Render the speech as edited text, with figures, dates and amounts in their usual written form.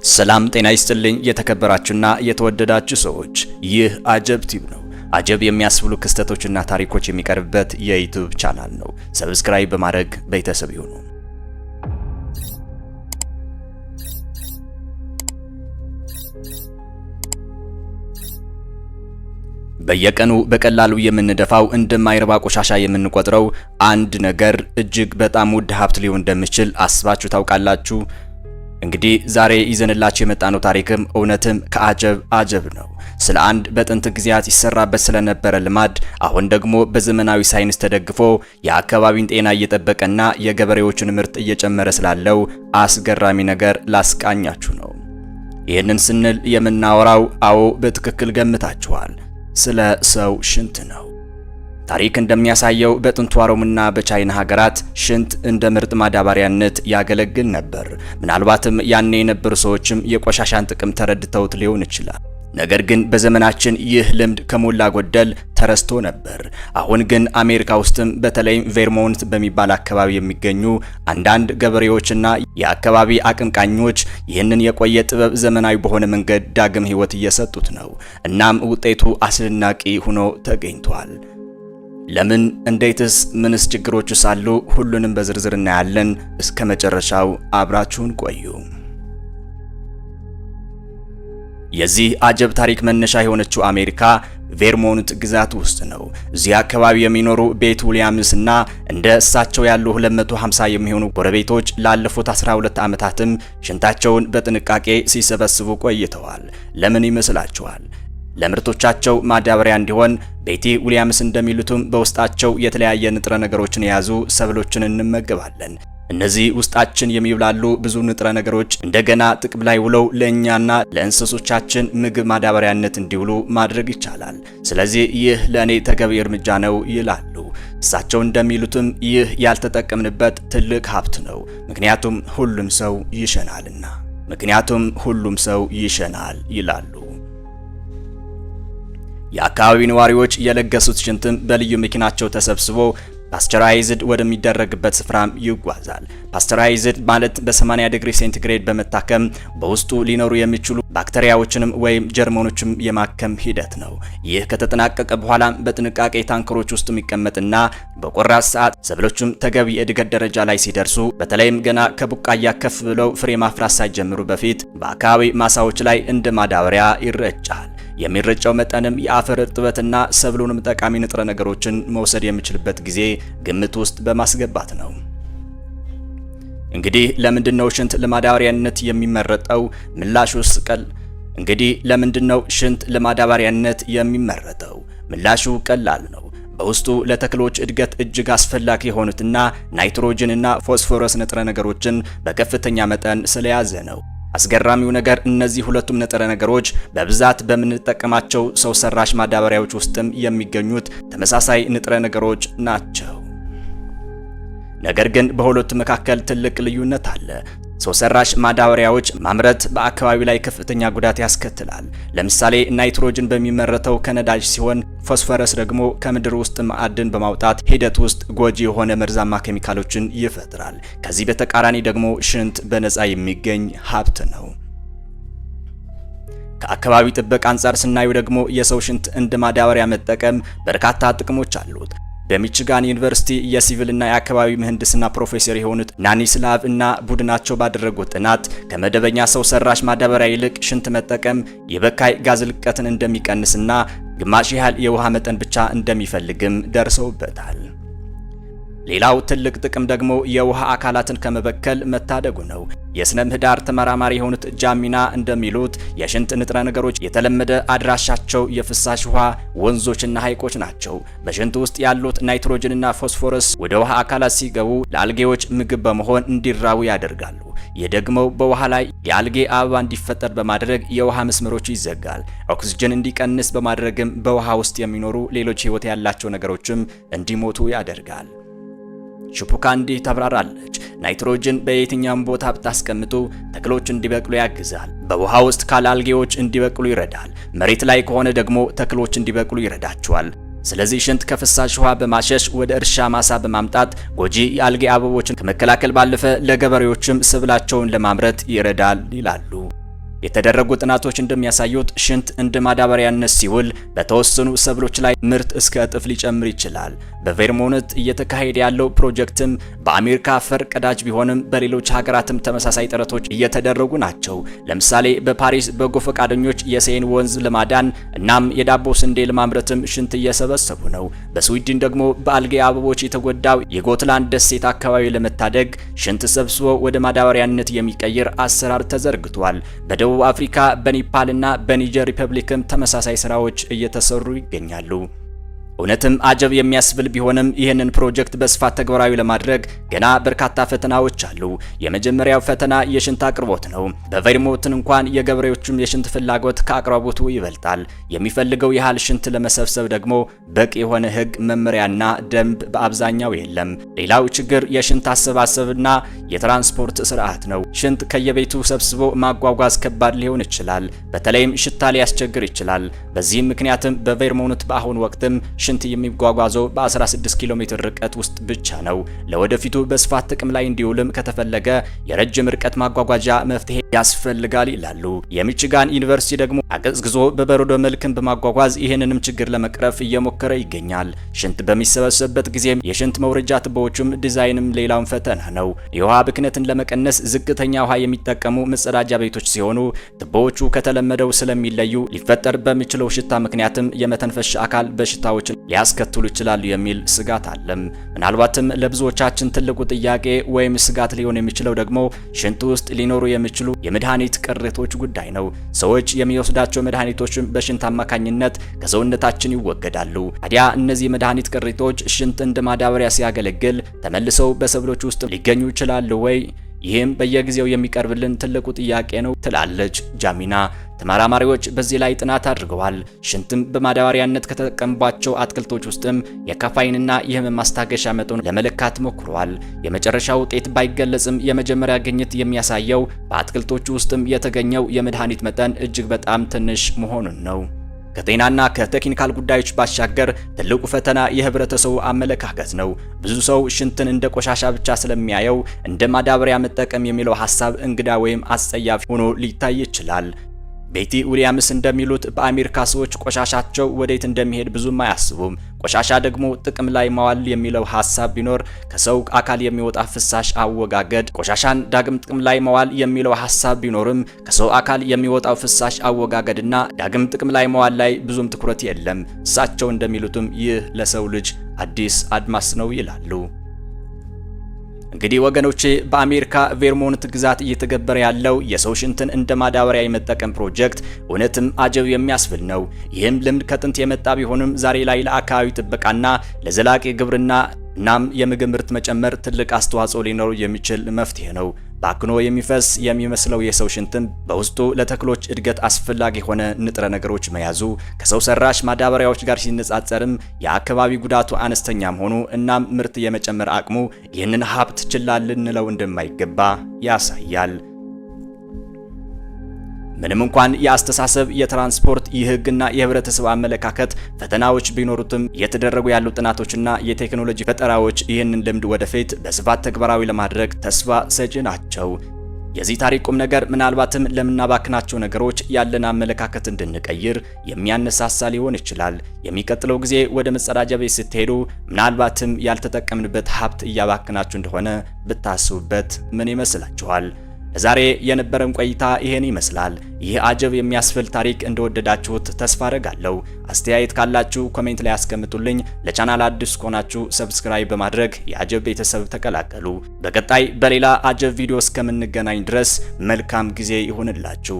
ሰላም ጤና ይስጥልኝ የተከበራችሁና የተወደዳችሁ ሰዎች፣ ይህ አጀብ ቲዩብ ነው። አጀብ የሚያስብሉ ክስተቶችና ታሪኮች የሚቀርብበት የዩቲዩብ ቻናል ነው። ሰብስክራይብ በማድረግ ቤተሰብ ይሁኑ። በየቀኑ በቀላሉ የምንደፋው እንደማይረባ ቆሻሻ የምንቆጥረው አንድ ነገር እጅግ በጣም ውድ ሀብት ሊሆን እንደሚችል አስባችሁ ታውቃላችሁ? እንግዲህ ዛሬ ይዘንላችሁ የመጣነው ታሪክም እውነትም ከአጀብ ነው። ስለ አንድ በጥንት ጊዜያት ይሰራበት ስለነበረ ልማድ አሁን ደግሞ በዘመናዊ ሳይንስ ተደግፎ የአካባቢን ጤና እየጠበቀና የገበሬዎችን ምርት እየጨመረ ስላለው አስገራሚ ነገር ላስቃኛችሁ ነው። ይህንን ስንል የምናወራው በትክክል ገምታችኋል፣ ስለ ሰው ሽንት ነው። ታሪክ እንደሚያሳየው በጥንቱ ሮምና በቻይና ሀገራት ሽንት እንደ ምርጥ ማዳበሪያነት ያገለግል ነበር። ምናልባትም ያኔ የነበሩ ሰዎችም የቆሻሻን ጥቅም ተረድተውት ሊሆን ይችላል። ነገር ግን በዘመናችን ይህ ልምድ ከሞላ ጎደል ተረስቶ ነበር። አሁን ግን አሜሪካ ውስጥም በተለይም ቬርሞንት በሚባል አካባቢ የሚገኙ አንዳንድ ገበሬዎችና የአካባቢ አቀንቃኞች ይህንን የቆየ ጥበብ ዘመናዊ በሆነ መንገድ ዳግም ሕይወት እየሰጡት ነው። እናም ውጤቱ አስደናቂ ሆኖ ተገኝቷል። ለምን፣ እንዴትስ፣ ምንስ ችግሮች ሳሉ ሁሉንም በዝርዝር እናያለን። እስከ መጨረሻው አብራችሁን ቆዩ። የዚህ አጀብ ታሪክ መነሻ የሆነችው አሜሪካ ቬርሞንት ግዛት ውስጥ ነው። እዚህ አካባቢ የሚኖሩ ቤት ዊሊያምስ እና እንደ እሳቸው ያሉ 250 የሚሆኑ ጎረቤቶች ላለፉት 12 ዓመታትም ሽንታቸውን በጥንቃቄ ሲሰበስቡ ቆይተዋል። ለምን ይመስላችኋል? ለምርቶቻቸው ማዳበሪያ እንዲሆን ቤቲ ዊሊያምስ እንደሚሉትም በውስጣቸው የተለያየ ንጥረ ነገሮችን የያዙ ሰብሎችን እንመገባለን። እነዚህ ውስጣችን የሚብላሉ ብዙ ንጥረ ነገሮች እንደገና ጥቅም ላይ ውለው ለእኛና ለእንስሶቻችን ምግብ ማዳበሪያነት እንዲውሉ ማድረግ ይቻላል። ስለዚህ ይህ ለእኔ ተገቢ እርምጃ ነው ይላሉ። እሳቸው እንደሚሉትም ይህ ያልተጠቀምንበት ትልቅ ሀብት ነው፣ ምክንያቱም ሁሉም ሰው ይሸናል ይላሉ። የአካባቢ ነዋሪዎች የለገሱት ሽንትም በልዩ መኪናቸው ተሰብስቦ ፓስቸራይዝድ ወደሚደረግበት ስፍራም ይጓዛል። ፓስቸራይዝድ ማለት በ80 ዲግሪ ሴንቲግሬድ በመታከም በውስጡ ሊኖሩ የሚችሉ ባክቴሪያዎችንም ወይም ጀርሞኖችም የማከም ሂደት ነው። ይህ ከተጠናቀቀ በኋላ በጥንቃቄ ታንከሮች ውስጥ የሚቀመጥና በቆራጥ ሰዓት ሰብሎቹም ተገቢ የእድገት ደረጃ ላይ ሲደርሱ፣ በተለይም ገና ከቡቃያ ከፍ ብለው ፍሬ ማፍራት ሳይጀምሩ በፊት በአካባቢ ማሳዎች ላይ እንደ ማዳበሪያ ይረጫል። የሚረጨው መጠንም የአፈር እርጥበትና ሰብሉንም ጠቃሚ ንጥረ ነገሮችን መውሰድ የሚችልበት ጊዜ ግምት ውስጥ በማስገባት ነው። እንግዲህ ለምንድነው ሽንት ለማዳበሪያነት የሚመረጠው? ምላሹ ቀላል ነው። በውስጡ ለተክሎች እድገት እጅግ አስፈላጊ የሆኑትና ናይትሮጅን እና ፎስፎረስ ንጥረ ነገሮችን በከፍተኛ መጠን ስለያዘ ነው። አስገራሚው ነገር እነዚህ ሁለቱም ንጥረ ነገሮች በብዛት በምንጠቀማቸው ሰው ሰራሽ ማዳበሪያዎች ውስጥም የሚገኙት ተመሳሳይ ንጥረ ነገሮች ናቸው። ነገር ግን በሁለቱ መካከል ትልቅ ልዩነት አለ። ሰው ሰራሽ ማዳበሪያዎች ማምረት በአካባቢ ላይ ከፍተኛ ጉዳት ያስከትላል። ለምሳሌ ናይትሮጅን በሚመረተው ከነዳጅ ሲሆን፣ ፎስፈረስ ደግሞ ከምድር ውስጥ ማዕድን በማውጣት ሂደት ውስጥ ጎጂ የሆነ መርዛማ ኬሚካሎችን ይፈጥራል። ከዚህ በተቃራኒ ደግሞ ሽንት በነፃ የሚገኝ ሀብት ነው። ከአካባቢ ጥበቃ አንጻር ስናዩ ደግሞ የሰው ሽንት እንደ ማዳበሪያ መጠቀም በርካታ ጥቅሞች አሉት። በሚችጋን ዩኒቨርሲቲ የሲቪልና የአካባቢ ምህንድስና ፕሮፌሰር የሆኑት ናኒስላቭ እና ቡድናቸው ባደረጉት ጥናት ከመደበኛ ሰው ሰራሽ ማዳበሪያ ይልቅ ሽንት መጠቀም የበካይ ጋዝ ልቀትን እንደሚቀንስና ግማሽ ያህል የውሃ መጠን ብቻ እንደሚፈልግም ደርሰውበታል። ሌላው ትልቅ ጥቅም ደግሞ የውሃ አካላትን ከመበከል መታደጉ ነው። የስነ ምህዳር ተመራማሪ የሆኑት ጃሚና እንደሚሉት የሽንት ንጥረ ነገሮች የተለመደ አድራሻቸው የፍሳሽ ውሃ፣ ወንዞችና ሐይቆች ናቸው። በሽንት ውስጥ ያሉት ናይትሮጅንና ፎስፎረስ ወደ ውሃ አካላት ሲገቡ ለአልጌዎች ምግብ በመሆን እንዲራቡ ያደርጋሉ። ይህ ደግሞ በውሃ ላይ የአልጌ አበባ እንዲፈጠር በማድረግ የውሃ መስመሮች ይዘጋል። ኦክሲጅን እንዲቀንስ በማድረግም በውሃ ውስጥ የሚኖሩ ሌሎች ህይወት ያላቸው ነገሮችም እንዲሞቱ ያደርጋል። ሹፑካ እንዲህ ታብራራለች። ናይትሮጅን በየትኛውም ቦታ ብታስቀምጡ ተክሎች እንዲበቅሉ ያግዛል። በውሃ ውስጥ ካለ አልጌዎች እንዲበቅሉ ይረዳል። መሬት ላይ ከሆነ ደግሞ ተክሎች እንዲበቅሉ ይረዳቸዋል። ስለዚህ ሽንት ከፍሳሽ ውሃ በማሸሽ ወደ እርሻ ማሳ በማምጣት ጎጂ የአልጌ አበቦችን ከመከላከል ባለፈ ለገበሬዎችም ሰብላቸውን ለማምረት ይረዳል ይላሉ። የተደረጉ ጥናቶች እንደሚያሳዩት ሽንት እንደ ማዳበሪያነት ሲውል በተወሰኑ ሰብሎች ላይ ምርት እስከ እጥፍ ሊጨምር ይችላል። በቬርሞንት እየተካሄደ ያለው ፕሮጀክትም በአሜሪካ ፈር ቀዳጅ ቢሆንም በሌሎች ሀገራትም ተመሳሳይ ጥረቶች እየተደረጉ ናቸው። ለምሳሌ በፓሪስ በጎ ፈቃደኞች የሴን ወንዝ ለማዳን እናም የዳቦ ስንዴ ለማምረትም ሽንት እየሰበሰቡ ነው። በስዊድን ደግሞ በአልጌ አበቦች የተጎዳው የጎትላንድ ደሴት አካባቢ ለመታደግ ሽንት ሰብስቦ ወደ ማዳበሪያነት የሚቀይር አሰራር ተዘርግቷል። በደቡብ አፍሪካ በኔፓልና በኒጀር ሪፐብሊክም ተመሳሳይ ስራዎች እየተሰሩ ይገኛሉ። እውነትም አጀብ የሚያስብል ቢሆንም ይህንን ፕሮጀክት በስፋት ተግባራዊ ለማድረግ ገና በርካታ ፈተናዎች አሉ። የመጀመሪያው ፈተና የሽንት አቅርቦት ነው። በቬርሞንት እንኳን የገበሬዎቹም የሽንት ፍላጎት ከአቅርቦቱ ይበልጣል። የሚፈልገው ያህል ሽንት ለመሰብሰብ ደግሞ በቂ የሆነ ሕግ መመሪያና ደንብ በአብዛኛው የለም። ሌላው ችግር የሽንት አሰባሰብና የትራንስፖርት ስርዓት ነው። ሽንት ከየቤቱ ሰብስቦ ማጓጓዝ ከባድ ሊሆን ይችላል። በተለይም ሽታ ሊያስቸግር ይችላል። በዚህም ምክንያትም በቬርሞንት በአሁኑ ወቅትም ሽንት የሚጓጓዘው በ16 ኪሎ ሜትር ርቀት ውስጥ ብቻ ነው። ለወደፊቱ በስፋት ጥቅም ላይ እንዲውልም ከተፈለገ የረጅም ርቀት ማጓጓዣ መፍትሄ ያስፈልጋል ይላሉ። የሚቺጋን ዩኒቨርሲቲ ደግሞ አቀዝቅዞ በበረዶ መልክን በማጓጓዝ ይህንንም ችግር ለመቅረፍ እየሞከረ ይገኛል። ሽንት በሚሰበሰብበት ጊዜም የሽንት መውረጃ ቱቦዎችም ዲዛይንም ሌላውን ፈተና ነው። የውሃ ብክነትን ለመቀነስ ዝቅተኛ ውሃ የሚጠቀሙ መጸዳጃ ቤቶች ሲሆኑ ቱቦዎቹ ከተለመደው ስለሚለዩ ሊፈጠር በሚችለው ሽታ ምክንያትም የመተንፈሻ አካል በሽታዎች ሊያስከትሉ ይችላሉ የሚል ስጋት አለም። ምናልባትም ለብዙዎቻችን ትልቁ ጥያቄ ወይም ስጋት ሊሆን የሚችለው ደግሞ ሽንት ውስጥ ሊኖሩ የሚችሉ የመድኃኒት ቅሪቶች ጉዳይ ነው። ሰዎች የሚወስዳቸው መድኃኒቶችም በሽንት አማካኝነት ከሰውነታችን ይወገዳሉ። ታዲያ እነዚህ መድኃኒት ቅሪቶች ሽንት እንደ ማዳበሪያ ሲያገለግል ተመልሰው በሰብሎች ውስጥ ሊገኙ ይችላሉ ወይ? ይህም በየጊዜው የሚቀርብልን ትልቁ ጥያቄ ነው ትላለች ጃሚና። ተመራማሪዎች በዚህ ላይ ጥናት አድርገዋል። ሽንትም በማዳበሪያነት ከተጠቀሙባቸው አትክልቶች ውስጥም የካፋይንና የህመም ማስታገሻ መጠን ለመለካት ሞክረዋል። የመጨረሻው ውጤት ባይገለጽም የመጀመሪያ ግኝት የሚያሳየው በአትክልቶቹ ውስጥም የተገኘው የመድኃኒት መጠን እጅግ በጣም ትንሽ መሆኑን ነው። ከጤናና ከቴክኒካል ጉዳዮች ባሻገር ትልቁ ፈተና የህብረተሰቡ አመለካከት ነው። ብዙ ሰው ሽንትን እንደ ቆሻሻ ብቻ ስለሚያየው እንደ ማዳበሪያ መጠቀም የሚለው ሐሳብ እንግዳ ወይም አስጸያፊ ሆኖ ሊታይ ይችላል። ቤቲ ዊሊያምስ እንደሚሉት በአሜሪካ ሰዎች ቆሻሻቸው ወዴት እንደሚሄድ ብዙም አያስቡም። ቆሻሻ ደግሞ ጥቅም ላይ ማዋል የሚለው ሐሳብ ቢኖር ከሰው አካል የሚወጣ ፍሳሽ አወጋገድ፣ ቆሻሻን ዳግም ጥቅም ላይ ማዋል የሚለው ሐሳብ ቢኖርም ከሰው አካል የሚወጣው ፍሳሽ አወጋገድና ዳግም ጥቅም ላይ ማዋል ላይ ብዙም ትኩረት የለም። እሳቸው እንደሚሉትም ይህ ለሰው ልጅ አዲስ አድማስ ነው ይላሉ። እንግዲህ ወገኖቼ በአሜሪካ ቬርሞንት ግዛት እየተገበረ ያለው የሰው ሽንትን እንደ ማዳበሪያ የመጠቀም ፕሮጀክት እውነትም አጀብ የሚያስብል ነው። ይህም ልምድ ከጥንት የመጣ ቢሆንም ዛሬ ላይ ለአካባቢ ጥበቃና ለዘላቂ ግብርና እናም የምግብ ምርት መጨመር ትልቅ አስተዋጽኦ ሊኖረው የሚችል መፍትሄ ነው። ባክኖ የሚፈስ የሚመስለው የሰው ሽንትም በውስጡ ለተክሎች እድገት አስፈላጊ የሆነ ንጥረ ነገሮች መያዙ ከሰው ሰራሽ ማዳበሪያዎች ጋር ሲነጻጸርም የአካባቢ ጉዳቱ አነስተኛ መሆኑ እናም ምርት የመጨመር አቅሙ ይህንን ሀብት ችላ ልንለው እንደማይገባ ያሳያል። ምንም እንኳን የአስተሳሰብ፣ የትራንስፖርት፣ የህግና የህብረተሰብ አመለካከት ፈተናዎች ቢኖሩትም የተደረጉ ያሉ ጥናቶችና የቴክኖሎጂ ፈጠራዎች ይህንን ልምድ ወደፊት በስፋት ተግባራዊ ለማድረግ ተስፋ ሰጪ ናቸው። የዚህ ታሪክ ቁም ነገር ምናልባትም ለምናባክናቸው ነገሮች ያለን አመለካከት እንድንቀይር የሚያነሳሳ ሊሆን ይችላል። የሚቀጥለው ጊዜ ወደ መጸዳጃ ቤት ስትሄዱ ምናልባትም ያልተጠቀምንበት ሀብት እያባክናችሁ እንደሆነ ብታስቡበት ምን ይመስላችኋል? ለዛሬ የነበረን ቆይታ ይሄን ይመስላል። ይህ አጀብ የሚያስብል ታሪክ እንደወደዳችሁት ተስፋ አደርጋለሁ። አስተያየት ካላችሁ ኮሜንት ላይ አስቀምጡልኝ። ለቻናል አዲስ ከሆናችሁ ሰብስክራይብ በማድረግ የአጀብ ቤተሰብ ተቀላቀሉ። በቀጣይ በሌላ አጀብ ቪዲዮ እስከምንገናኝ ድረስ መልካም ጊዜ ይሁንላችሁ።